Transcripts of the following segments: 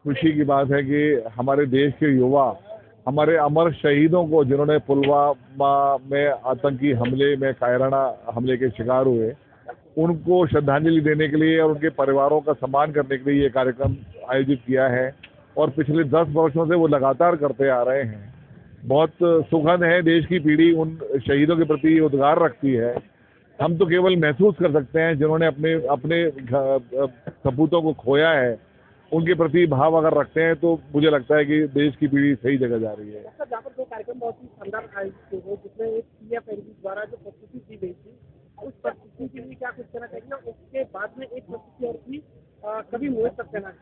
खुशी की बात है कि हमारे देश के युवा हमारे अमर शहीदों को, जिन्होंने पुलवामा में आतंकी हमले में कायराना हमले के शिकार हुए, उनको श्रद्धांजलि देने के लिए और उनके परिवारों का सम्मान करने के लिए ये कार्यक्रम आयोजित किया है और पिछले 10 वर्षों से वो लगातार करते आ रहे हैं। बहुत सुखद है, देश की पीढ़ी उन शहीदों के प्रति उद्गार रखती है। हम तो केवल महसूस कर सकते हैं, जिन्होंने अपने अपने सपूतों को खोया है, उनके प्रति भाव अगर रखते हैं तो मुझे लगता है कि देश की पीढ़ी सही जगह जा रही है। जहाँ पर दो कार्यक्रम बहुत ही शानदार आयोजित हुए, जिसमें एक PFLD द्वारा जो प्रस्तुति दी गई थी, उस प्रस्तुति के लिए क्या कुछ कहना चाहिए? उसके बाद में एक प्रस्तुति और थी, कभी मोहित सक्सेना है।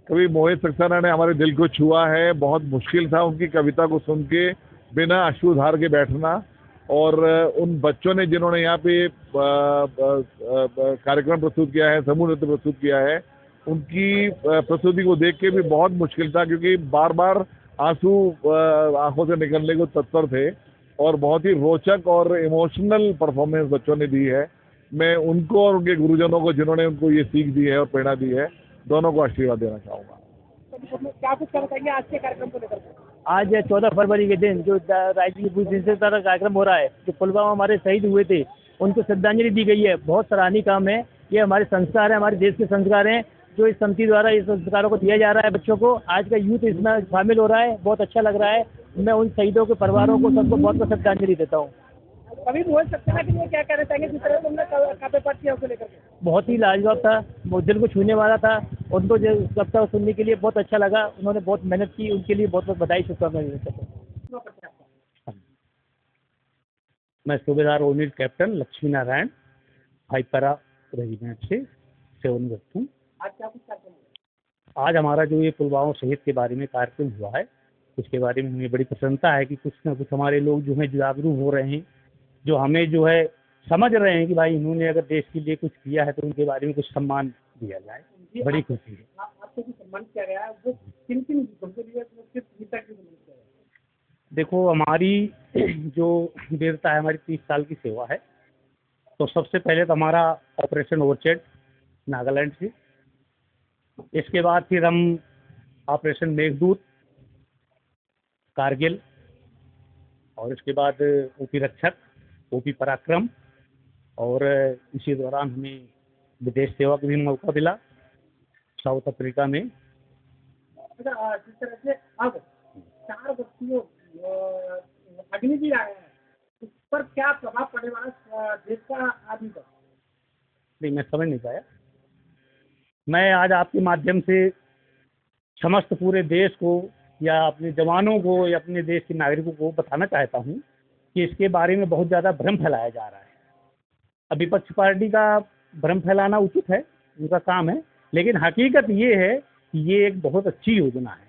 कभी मोहित सक्सेना ने हमारे दिल को छुआ है। बहुत मुश्किल था उनकी कविता को सुन के बिना अश्रुधार के बैठना, और उन बच्चों ने जिन्होंने यहाँ पे कार्यक्रम प्रस्तुत किया है, समूह नृत्य प्रस्तुत किया है, उनकी प्रस्तुति को देख के भी बहुत मुश्किल था, क्योंकि बार बार आंसू आंखों से निकलने को तत्पर थे और बहुत ही रोचक और इमोशनल परफॉर्मेंस बच्चों ने दी है। मैं उनको और उनके गुरुजनों को, जिन्होंने उनको ये सीख दी है और प्रेरणा दी है, दोनों को आशीर्वाद देना चाहूँगा। क्या कुछ कहना चाहिए आज के कार्यक्रम को लेकर? आज 14 फरवरी के दिन जो राज्य की पूरी तरह कार्यक्रम हो रहा है, जो पुलवामा हमारे शहीद हुए थे, उनको श्रद्धांजलि दी गई है। बहुत सराहनीय काम है। ये हमारे संस्कार है, हमारे देश के संस्कार हैं, जो इस समिति द्वारा इस संस्कारों को दिया जा रहा है बच्चों को। आज का यूथ इसमें शामिल हो रहा है, बहुत अच्छा लग रहा है। मैं उन शहीदों के परिवारों को सबको बहुत बहुत श्रद्धांजलि देता हूँ। कभी मोहित सक्सेना के लिए क्या कहना चाहेंगे, जिस तरह तुमने काव्य पाठ किया उसको लेकर? बहुत ही लाजवाब था, वो दिल को छूने वाला था। उनको जो कविता सुनने के लिए बहुत अच्छा लगा। उन्होंने बहुत मेहनत की, उनके लिए बहुत बहुत बधाई, शुभकामनाएं देता हूँ। मैं सूबेदार ओनिल कैप्टन लक्ष्मी नारायण भाईपरा रेजिमेंट से सेवानिवृत्त हूँ। आज क्या कुछ कार्यक्रम? आज हमारा जो ये पुलवामा शहीद के बारे में कार्यक्रम हुआ है, उसके बारे में हमें बड़ी प्रसन्नता है कि कुछ न कुछ हमारे लोग जो है जागरूक हो रहे हैं, जो हमें जो है समझ रहे हैं कि भाई इन्होंने अगर देश के लिए कुछ किया है तो उनके बारे में कुछ सम्मान दिया जाए। बड़ी खुशी है। आपको जो सम्मान किया गया है वो किन किन युद्धों के लिए, किस गीता के लिए किया है? देखो, हमारी जो वीरता है, हमारी 30 साल की सेवा है। तो सबसे पहले तो हमारा ऑपरेशन ओवरचेट नागालैंड से, इसके बाद फिर हम ऑपरेशन मेघदूत कारगिल, और इसके बाद ओपी रक्षक, ओपी पराक्रम, और इसी दौरान हमें विदेश सेवा का भी मौका मिला साउथ अफ्रीका में। अच्छा, जिस तरह से अब 4 व्यक्तियों अग्निवीर आए हैं, उस पर क्या प्रभाव पड़ने वाला देश का आदमी पर? नहीं, मैं समझ नहीं पाया। मैं आज आपके माध्यम से समस्त पूरे देश को या अपने जवानों को या अपने देश के नागरिकों को बताना चाहता हूँ कि इसके बारे में बहुत ज़्यादा भ्रम फैलाया जा रहा है। अब विपक्ष पार्टी का भ्रम फैलाना उचित है, उनका काम है, लेकिन हकीकत ये है कि ये एक बहुत अच्छी योजना है।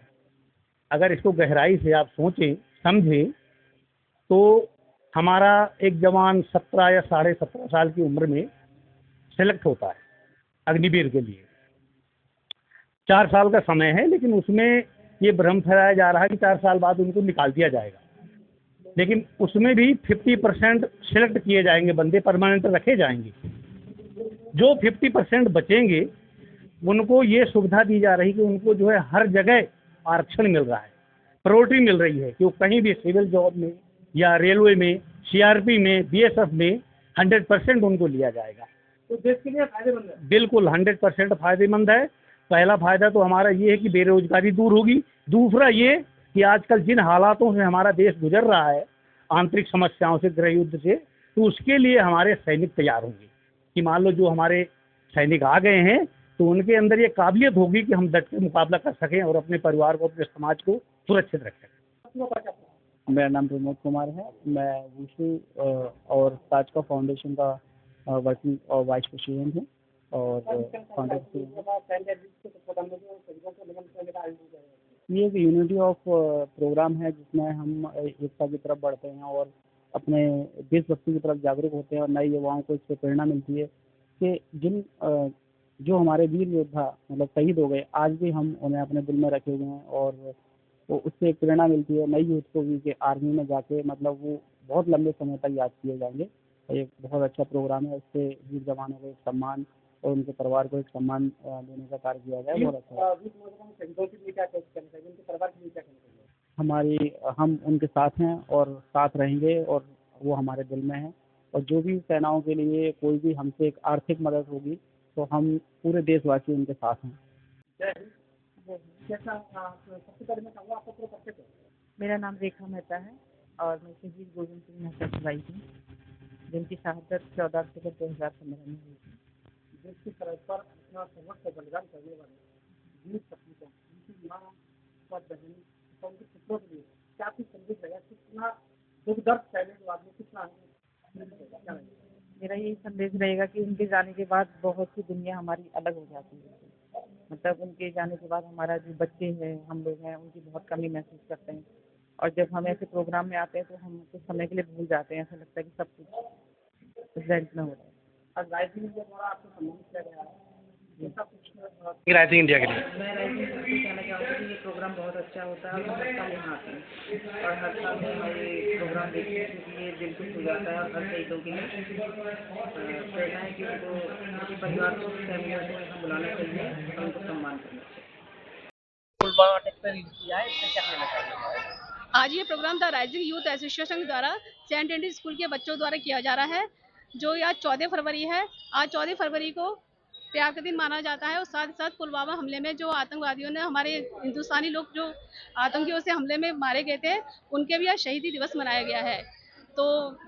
अगर इसको गहराई से आप सोचें समझें तो हमारा एक जवान 17 या 17.5 साल की उम्र में सेलेक्ट होता है अग्निवीर के लिए। 4 साल का समय है, लेकिन उसमें ये भ्रम फैलाया जा रहा है कि 4 साल बाद उनको निकाल दिया जाएगा। लेकिन उसमें भी 50% सेलेक्ट किए जाएंगे, बंदे परमानेंट रखे जाएंगे। जो 50% बचेंगे उनको ये सुविधा दी जा रही कि उनको जो है हर जगह आरक्षण मिल रहा है, प्रायोरिटी मिल रही है कि वो कहीं भी सिविल जॉब में या रेलवे में, CRP में, BSF में 100% उनको लिया जाएगा। तो देश के लिए फायदेमंद है। बिल्कुल 100% फायदेमंद है। पहला फायदा तो हमारा ये है कि बेरोजगारी दूर होगी। दूसरा ये कि आजकल जिन हालातों से हमारा देश गुजर रहा है, आंतरिक समस्याओं से, गृह युद्ध से, तो उसके लिए हमारे सैनिक तैयार होंगे कि मान लो जो हमारे सैनिक आ गए हैं तो उनके अंदर ये काबिलियत होगी कि हम डट के मुकाबला कर सकें और अपने परिवार को, अपने समाज को सुरक्षित रख सकें। मेरा नाम प्रमोद कुमार है। मैं वुशु और ताजका फाउंडेशन का वर्किंग और वाइस प्रेसिडेंट हूँ और ये एक यूनिटी ऑफ प्रोग्राम है जिसमें हम एकता की तरफ बढ़ते हैं और अपने देशभक्ति की तरफ जागरूक होते हैं और नए युवाओं को इससे प्रेरणा मिलती है कि जिन जो हमारे वीर योद्धा मतलब शहीद हो गए, आज भी हम उन्हें अपने दिल में रखे हुए हैं और वो उससे एक प्रेरणा मिलती है नई यूथ को भी कि आर्मी में जाके मतलब वो बहुत लंबे समय तक याद किए जाएंगे। एक बहुत अच्छा प्रोग्राम है, उससे वीर जवानों को एक सम्मान और उनके परिवार को एक सम्मान देने का कार्य किया गया है। बहुत अच्छा। हम उनके साथ हैं और साथ रहेंगे, और वो हमारे दिल में है। और जो भी सेनाओं के लिए कोई भी हमसे एक आर्थिक मदद होगी तो हम पूरे देशवासी उनके साथ हैं। जय हिंद। जय हिंद। जैसा सबसे पहले मैं कहूँगा आपको पूरा परिचय दो। मेरा नाम रेखा मेहता है और मैं शहीद गोविंद सिंह मेहता की भाई हूँ, जिनकी शहादत 14 अक्टूबर 2015 में हुई थी। देश की सरहद पर अपना सर्वस्व का बलिदान करने वाले वीर सपूतों, उनकी माँ और बहन और उनके पुत्रों के लिए क्या कुछ संदेश रहेगा, कितना दुख दर्द सहने के बाद में कितना क्या रहेगा? मेरा यही संदेश रहेगा कि उनके जाने के बाद बहुत सी दुनिया हमारी अलग हो जाती है। मतलब उनके जाने के बाद हमारा जो बच्चे हैं, हम लोग हैं, उनकी बहुत कमी महसूस करते हैं। और जब हम ऐसे प्रोग्राम में आते हैं तो हम कुछ समय के लिए भूल जाते हैं, ऐसा लगता है कि सब कुछ प्रेजेंट में हो रहा है। आज राइजिंग इंडिया द्वारा आपको सम्मानित किया गया है, ऐसा कुछ राइजिंग इंडिया के लिए मैं राइजिंग इंडिया को कहना चाहूँगी कि ये प्रोग्राम बहुत अच्छा होता है और हर साल यहाँ आते हैं और हर साल में हम ये प्रोग्राम देखते हैं, क्योंकि ये दिल खुश हो जाता है और हर शहीदों के लिए प्रेरणा है कि उनको उनके परिवार को, फैमिलियों को यहाँ बुलाना चाहिए और उनको सम्मान करना चाहिए। पुलवामा अटैक पर किया है, इससे क्या कहना चाहिए? आज ये program the rising youth association द्वारा सेंट एंड्रयूज स्कूल के बच्चों द्वारा किया जा रहा है, जो आज 14 फरवरी है। आज 14 फरवरी को प्यार का दिन माना जाता है और साथ ही साथ पुलवामा हमले में जो आतंकवादियों ने हमारे हिंदुस्तानी लोग जो आतंकियों से हमले में मारे गए थे, उनके भी आज शहीदी दिवस मनाया गया है। तो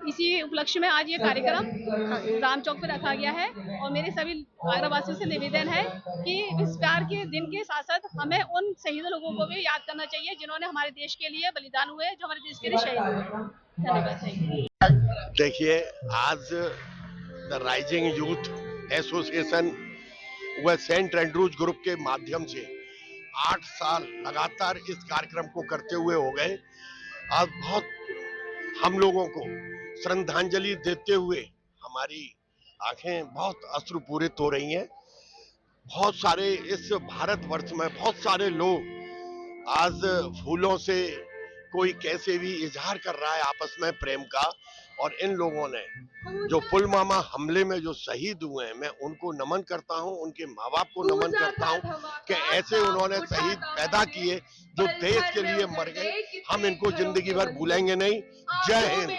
इसी उपलक्ष्य में आज ये कार्यक्रम राम चौक पर रखा गया है और मेरे सभी आगरावासियों से निवेदन है कि इस प्यार के दिन के साथ साथ हमें उन शहीद लोगों को भी याद करना चाहिए जिन्होंने हमारे देश के लिए बलिदान हुए, जो हमारे देश के लिए शहीद हुए। धन्यवाद। देखिए, आज द राइजिंग यूथ एसोसिएशन व सेंट एंड्रूज ग्रुप के माध्यम से 8 साल लगातार इस कार्यक्रम को करते हुए हो गए। आज बहुत हम लोगों को श्रद्धांजलि देते हुए हमारी आंखें बहुत अश्रुपूरित हो रही हैं। बहुत सारे इस भारतवर्ष में बहुत सारे लोग आज फूलों से कोई कैसे भी इजहार कर रहा है आपस में प्रेम का, और इन लोगों ने जो पुलवामा हमले में जो शहीद हुए हैं, मैं उनको नमन करता हूं, उनके माँ बाप को नमन करता हूं कि ऐसे उन्होंने शहीद पैदा किए जो देश के लिए मर गए। हम इनको जिंदगी भर भूलेंगे नहीं। जय हिंद।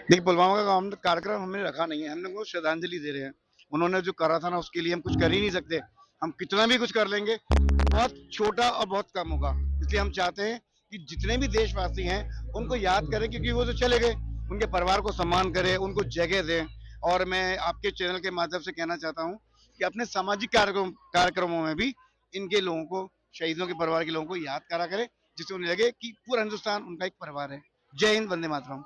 देखिए, पुलवामा का कार्यक्रम हमने रखा नहीं है, हम लोग को श्रद्धांजलि दे रहे हैं। उन्होंने जो करा था ना, उसके लिए हम कुछ कर ही नहीं सकते। हम कितना भी कुछ कर लेंगे बहुत छोटा और बहुत कम होगा। इसलिए हम चाहते हैं कि जितने भी देशवासी हैं उनको याद करें, क्योंकि वो तो चले गए, उनके परिवार को सम्मान करें, उनको जगह दें। और मैं आपके चैनल के माध्यम से कहना चाहता हूँ कि अपने सामाजिक कार्यक्रमों में भी इनके लोगों को, शहीदों के परिवार के लोगों को याद करा करें, जिससे उन्हें लगे कि पूरा हिंदुस्तान उनका एक परिवार है। जय हिंद, वंदे मातरम।